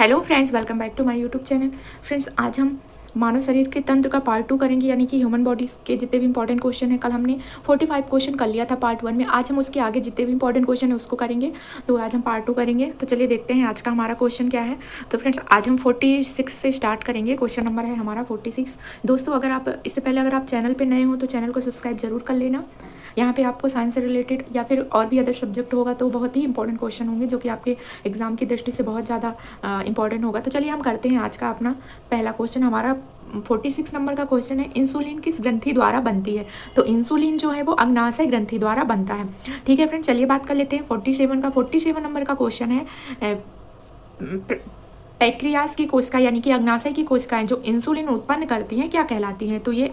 Hello friends, welcome back to my YouTube channel. Friends, आज हम मानव शरीर के तंत्र का पार्ट 2 करेंगे, यानी कि ह्यूमन बॉडीज़ के जितने भी इंपॉर्टेंट क्वेश्चन है। कल हमने 45 क्वेश्चन कर लिया था पार्ट 1 में। आज हम उसके आगे जितने भी इंपॉर्टेंट क्वेश्चन है उसको करेंगे। तो आज हम पार्ट 2 करेंगे। तो चलिए देखते हैं आज का हमारा क्वेश्चन क्या है। तो फ्रेंड्स, आज हम 46 से स्टार्ट करेंगे। क्वेश्चन नंबर है हमारा 46। दोस्तों, अगर आप इससे पहले अगर आप चैनल पर नए हो तो चैनल को सब्सक्राइब जरूर कर लेना। यहाँ पे आपको साइंस से रिलेटेड या फिर और भी अदर सब्जेक्ट होगा तो बहुत ही इंपॉर्टेंट क्वेश्चन होंगे, जो कि आपके एग्जाम की दृष्टि से बहुत ज़्यादा इंपॉर्टेंट होगा। तो चलिए हम करते हैं आज का अपना पहला क्वेश्चन। हमारा 46 नंबर का क्वेश्चन है, इंसुलिन किस ग्रंथि द्वारा बनती है। तो इंसुलिन जो है वो अग्नाशय ग्रंथि द्वारा बनता है। ठीक है फ्रेंड, चलिए बात कर लेते हैं 47 नंबर का क्वेश्चन है। पैक्रियास की कोशिका यानी कि अग्नाशय की कोशिकाएं जो इंसुलिन उत्पन्न करती हैं क्या कहलाती हैं। तो ये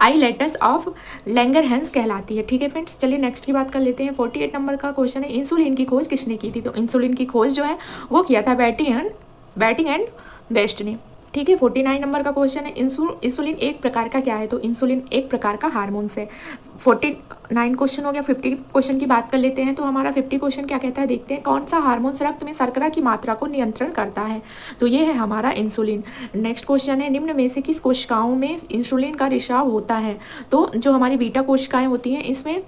आइलेटस ऑफ लैंगरहैंस कहलाती है। ठीक है फ्रेंड्स, चलिए नेक्स्ट की बात कर लेते हैं। 48 नंबर का क्वेश्चन है, इंसुलिन की खोज किसने की थी। तो इंसुलिन की खोज जो है वो किया था बैटिंग एंड वेस्ट ने। ठीक है, 49 नंबर का क्वेश्चन है, इंसुलिन एक प्रकार का क्या है। तो इंसुलिन एक प्रकार का हार्मोन्स है। 49 क्वेश्चन हो गया। 50 क्वेश्चन की बात कर लेते हैं। तो हमारा 50 क्वेश्चन क्या कहता है, देखते हैं। कौन सा हार्मोन्स रक्त में शर्करा की मात्रा को नियंत्रण करता है। तो ये है हमारा इंसुलिन। नेक्स्ट क्वेश्चन है, निम्न में से किस कोशिकाओं में इंसुलिन का रिसाव होता है। तो जो हमारी बीटा कोशिकाएं होती हैं इसमें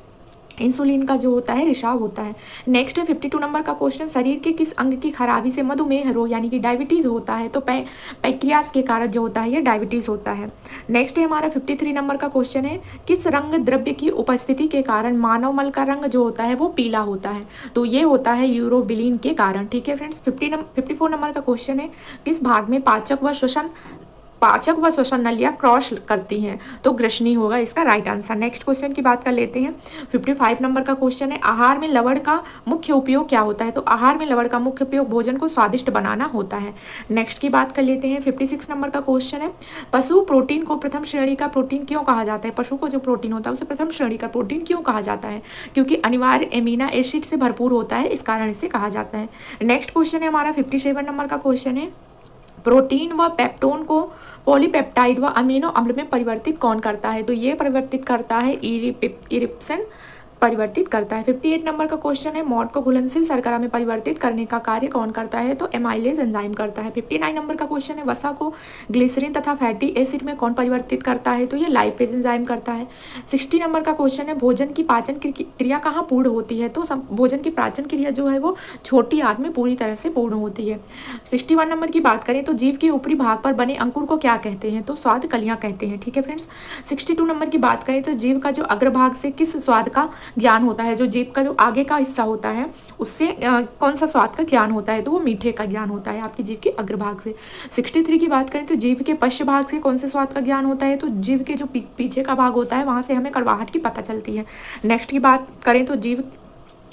इंसुलिन का जो होता है रिसाव होता है। नेक्स्ट है 52 नंबर का क्वेश्चन, शरीर के किस अंग की खराबी से मधुमेह रोग यानी कि डायबिटीज़ होता है। तो पैंक्रियास के कारण जो होता है ये डायबिटीज़ होता है। नेक्स्ट है हमारा 53 नंबर का क्वेश्चन है, किस रंग द्रव्य की उपस्थिति के कारण मानव मल का रंग जो होता है वो पीला होता है। तो ये होता है यूरोबिलिन के कारण। ठीक है फ्रेंड्स, 54 नंबर का क्वेश्चन है, किस भाग में पाचक व श्वसन नलियाँ क्रॉस करती हैं। तो ग्रसनी होगा इसका राइट आंसर। नेक्स्ट क्वेश्चन की बात कर लेते हैं। 55 नंबर का क्वेश्चन है, आहार में लवण का मुख्य उपयोग क्या होता है। तो आहार में लवण का मुख्य उपयोग भोजन को स्वादिष्ट बनाना होता है। नेक्स्ट की बात कर लेते हैं। 56 नंबर का क्वेश्चन है, पशु प्रोटीन को प्रथम श्रेणी का प्रोटीन क्यों कहा जाता है। पशु को जो प्रोटीन होता है उसे प्रथम श्रेणी का प्रोटीन क्यों कहा जाता है। क्योंकि अनिवार्य एमिनो एसिड से भरपूर होता है, इस कारण इसे कहा जाता है। नेक्स्ट क्वेश्चन है हमारा 57 नंबर का क्वेश्चन है, प्रोटीन व पेप्टोन को पॉलीपेप्टाइड व अमीनो अम्ल में परिवर्तित कौन करता है। तो ये परिवर्तित करता है इरिप्सिन परिवर्तित करता है। 58 नंबर का क्वेश्चन है, मौट को घुलनशील शर्करा में परिवर्तित करने का कार्य कौन करता है। तो एमाइलेज एंजाइम करता है। 59 नंबर का क्वेश्चन है, वसा को ग्लिसरीन तथा फैटी एसिड में कौन परिवर्तित करता है। तो ये लाइपेज एंजाइम करता है। 60 नंबर का क्वेश्चन है, भोजन की पाचन क्रिया कहाँ पूर्ण होती है। तो भोजन की पाचन क्रिया जो है वो छोटी आंत में पूरी तरह से पूर्ण होती है। 61 नंबर की बात करें तो जीव के ऊपरी भाग पर बने अंकुर को क्या कहते हैं। तो स्वाद कलियाँ कहते हैं। ठीक है फ्रेंड्स, 62 नंबर की बात करें तो जीव का जो अग्रभाग से किस स्वाद का ज्ञान होता है। जो जीभ का जो आगे का हिस्सा होता है उससे कौन सा स्वाद का ज्ञान होता है। तो वो मीठे का ज्ञान होता है आपकी जीभ के अग्रभाग से। 63 की बात करें तो जीभ के पश्च भाग से कौन से स्वाद का ज्ञान होता है। तो जीभ के जो पीछे का भाग होता है वहाँ से हमें कड़वाहट की पता चलती है। नेक्स्ट की बात करें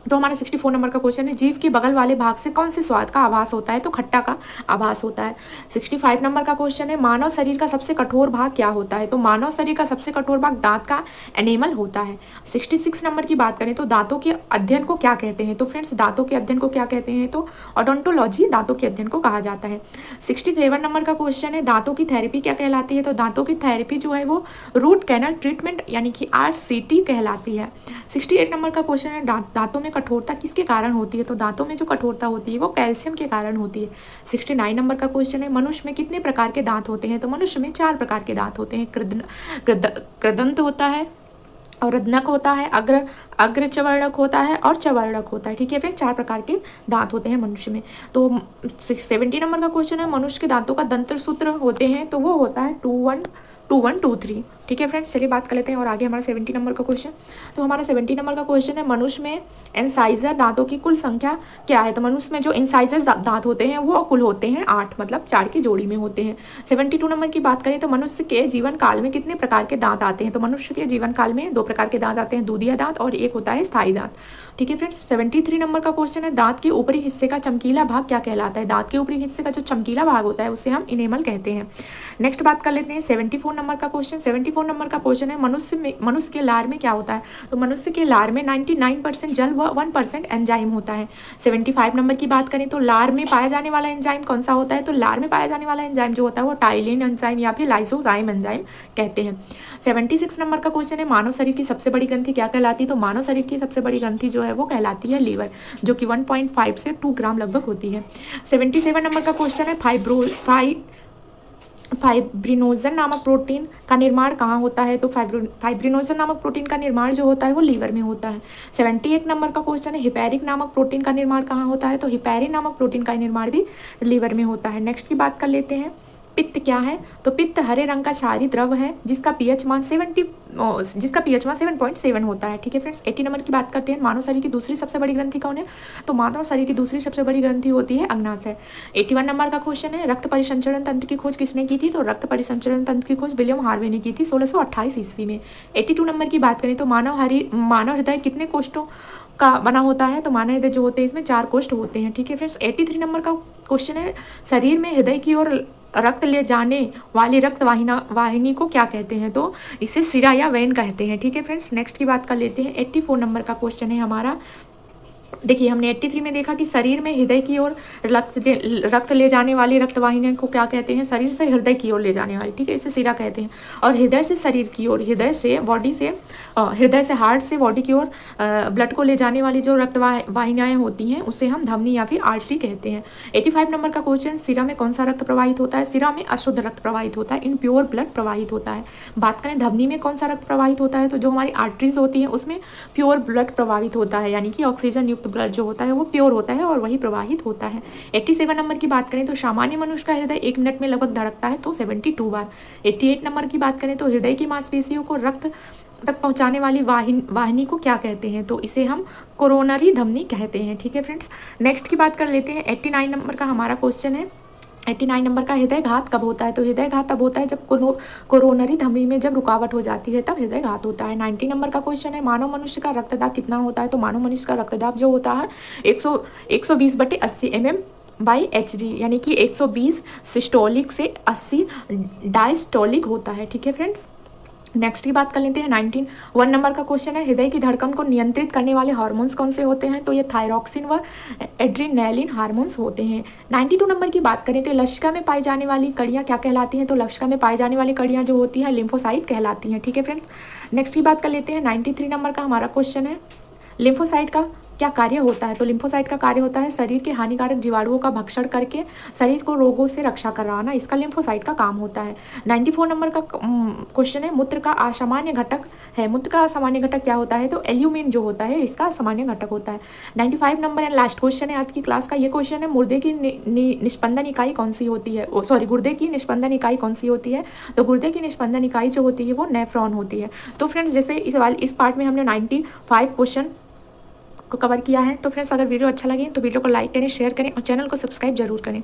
तो हमारा 64 नंबर का क्वेश्चन है, जीव के बगल वाले भाग से कौन से स्वाद का आभास होता है। तो खट्टा का आभास होता है। 65 नंबर का क्वेश्चन है, मानव शरीर का सबसे कठोर भाग क्या होता है। तो मानव शरीर का सबसे कठोर भाग दांत का एनेमल होता है। 66 नंबर की बात करें तो दांतों के अध्ययन को क्या कहते हैं। तो फ्रेंड्स, दांतों के अध्ययन को क्या कहते हैं। तो ओडोंटोलॉजी दांतों के अध्ययन को कहा जाता है। 67 नंबर का क्वेश्चन है, दांतों की थेरेपी क्या कहलाती है। तो दांतों की थेरेपी जो है वो रूट कैनल ट्रीटमेंट यानी कि RCT कहलाती है। 68 नंबर का क्वेश्चन है, दांतों में कठोरता किसके कारण होती है। तो दांतों में जो कठोरता होती है वो कैल्शियम के कारण होती है। 69 नंबर का क्वेश्चन है, मनुष्य में कितने प्रकार के दांत होते हैं। तो मनुष्य में 4 प्रकार के दांत होते हैं। कृदंत होता है और रत्नक होता है, अग्रचवर्णक होता है और चवर्णक होता है। ठीक है, फिर 4 प्रकार के दांत होते हैं मनुष्य में। तो 70 नंबर का क्वेश्चन है, मनुष्य के दांतों का दंत्र सूत्र होते हैं। तो वो होता है 2123। ठीक है फ्रेंड्स, चलिए बात कर लेते हैं और आगे हमारा 70 नंबर का क्वेश्चन। तो हमारा 70 नंबर का क्वेश्चन है, मनुष्य में इंसाइजर दांतों की कुल संख्या क्या है। तो मनुष्य में जो इंसाइजर दांत होते हैं वो कुल होते हैं 8, मतलब 4 की जोड़ी में होते हैं। 72 नंबर की बात करें तो मनुष्य के जीवन काल में कितने प्रकार के दांत आते हैं। तो मनुष्य के जीवन काल में 2 प्रकार के दांत आते हैं, दूधिया दांत और एक होता है स्थायी दांत। ठीक है फ्रेंड्स, 73 नंबर का क्वेश्चन है, दांत के ऊपरी हिस्से का चमकीला भाग क्या कहलाता है। दांत के ऊपरी हिस्से का जो चमकीला भाग होता है उसे हम इनेमल कहते हैं। नेक्स्ट बात कर लेते हैं 74 नंबर का क्वेश्चन, 74 नंबर का क्वेश्चन है मनुष्य के लार में क्या होता है। तो मनुष्य के लार में 99% जल व 1% एंजाइम होता है। 75 नंबर की बात करें तो लार में पाया जाने वाला एंजाइम कौन सा होता है। तो लार में पाया जाने वाला एंजाइम जो होता है वो टाइलिन एंजाइम या फिर लाइसोजाइम एंजाइम कहते हैं। 76 नंबर का क्वेश्चन है मानव शरीर की सबसे बड़ी ग्रंथि क्या कहलाती है। तो मानव शरीर की सबसे बड़ी ग्रंथि जो है वो कहलाती है लीवर, जो कि 1.5 से 2 ग्राम लगभग होती है। 77 नंबर का क्वेश्चन है फाइब्रिनोजन नामक प्रोटीन का निर्माण कहाँ होता है। तो फाइब्रिनोजन नामक प्रोटीन का निर्माण जो होता है वो लीवर में होता है। 78 नंबर का क्वेश्चन है हिपैरिक नामक प्रोटीन का निर्माण कहाँ होता है। तो हिपैरिन नामक प्रोटीन का निर्माण भी लीवर में होता है। नेक्स्ट की बात कर लेते हैं, पित्त क्या है। तो पित्त हरे रंग का क्षारीय द्रव है जिसका पीएच मान 7.7 होता है। ठीक है फ्रेंड्स। 80 नंबर की बात करते हैं मानव शरीर की दूसरी सबसे बड़ी ग्रंथि कौन है। तो मानव शरीर की दूसरी सबसे बड़ी ग्रंथि होती है अग्नाशय। 81 नंबर का क्वेश्चन है रक्त परिसंचरण तंत्र की खोज किसने की थी। तो रक्त परिसंचरण तंत्र की खोज विलियम हार्वे ने की थी 1628 ईस्वी में। 82 नंबर की बात करें तो मानव हृदय कितने कोष्ठों का बना होता है। तो मानव हृदय जो होते हैं इसमें 4 कोष्ठ होते हैं। ठीक है फ्रेंड्स। 83 नंबर का क्वेश्चन है शरीर में हृदय की ओर रक्त ले जाने वाली रक्त वाहिनी को क्या कहते हैं। तो इसे सिरा या वेन कहते हैं। ठीक है फ्रेंड्स। नेक्स्ट की बात कर लेते हैं, 84 नंबर का क्वेश्चन है हमारा। देखिए हमने 83 में देखा कि शरीर में हृदय की ओर रक्त ले जाने वाली रक्तवाहिनी को क्या कहते हैं। शरीर से हृदय की ओर ले जाने वाली, ठीक है, इसे सिरा कहते हैं। और हृदय से शरीर की ओर, हृदय से हार्ट से बॉडी की ओर ब्लड को ले जाने वाली जो रक्तवाहिनियाँ होती हैं उसे हम धमनी या फिर आर्टरी कहते हैं। 85 नंबर का क्वेश्चन, सिरा में कौन सा रक्त प्रवाहित होता है। सिरा में अशुद्ध रक्त प्रवाहित होता है, इनप्योर ब्लड प्रवाहित होता है। बात करें धमनी में कौन सा रक्त प्रवाहित होता है। तो जो हमारी आर्टरीज होती हैं उसमें प्योर ब्लड प्रवाहित होता है, यानी कि ऑक्सीजन युक्त ब्लड जो होता है वो प्योर होता है और वही प्रवाहित होता है। 87 नंबर की बात करें तो सामान्य मनुष्य का हृदय 1 मिनट में लगभग धड़कता है तो 72 बार। 88 नंबर की बात करें तो हृदय की मांसपेशियों को रक्त तक पहुंचाने वाली वाहिनी को क्या कहते हैं। तो इसे हम कोरोनरी धमनी कहते हैं। ठीक है फ्रेंड्स। नेक्स्ट की बात कर लेते हैं, 89 नंबर का हमारा क्वेश्चन है। 89 नंबर का हृदय घात कब होता है। तो हृदय घात तब होता है जब कोरोनरी धमनी में जब रुकावट हो जाती है, तब हृदय घात होता है। 90 नंबर का क्वेश्चन है, मानव मनुष्य का रक्तदाब कितना होता है। तो मानव मनुष्य का रक्तदाब जो होता है 120/80 mm/Hg, यानी कि 120 सिस्टोलिक से 80 डायस्टोलिक होता है। ठीक है फ्रेंड्स। नेक्स्ट की बात कर लेते हैं, 1 नंबर का क्वेश्चन है, हृदय की धड़कन को नियंत्रित करने वाले हार्मोन्स कौन से होते हैं। तो ये थायरॉक्सिन व एड्रेनालिन हार्मोन्स होते हैं। 92 नंबर की बात करें तो लसिका में पाई जाने वाली कड़ियाँ क्या कहलाती हैं। तो लसिका में पाई जाने वाली कड़ियाँ जो होती हैं लिम्फोसाइट कहलाती हैं। ठीक है फ्रेंड्स। नेक्स्ट की बात कर लेते हैं, 93 नंबर का हमारा क्वेश्चन है, लिम्फोसाइट का क्या कार्य होता है। तो लिम्फोसाइट का कार्य होता है शरीर के हानिकारक जीवाणुओं का भक्षण करके शरीर को रोगों से रक्षा करवाना, इसका लिम्फोसाइट का काम होता है। 94 नंबर का क्वेश्चन है, मूत्र का असामान्य घटक है। मूत्र का असामान्य घटक क्या होता है। तो एल्यूमिन जो होता है इसका असामान्य घटक होता है। 95 नंबर एंड लास्ट क्वेश्चन है आज की क्लास का, ये क्वेश्चन है, मुर्दे की निस्पंदन इकाई कौन सी होती है। गुर्दे की निस्पंदन इकाई कौन सी होती है। तो गुर्दे की निस्पंदन इकाई जो होती है वो नेफ्रॉन होती है। तो फ्रेंड्स जैसे इस पार्ट में हमने 95 क्वेश्चन को कवर किया है। तो फ्रेंड्स अगर वीडियो अच्छा लगे तो वीडियो को लाइक करें, शेयर करें और चैनल को सब्सक्राइब जरूर करें।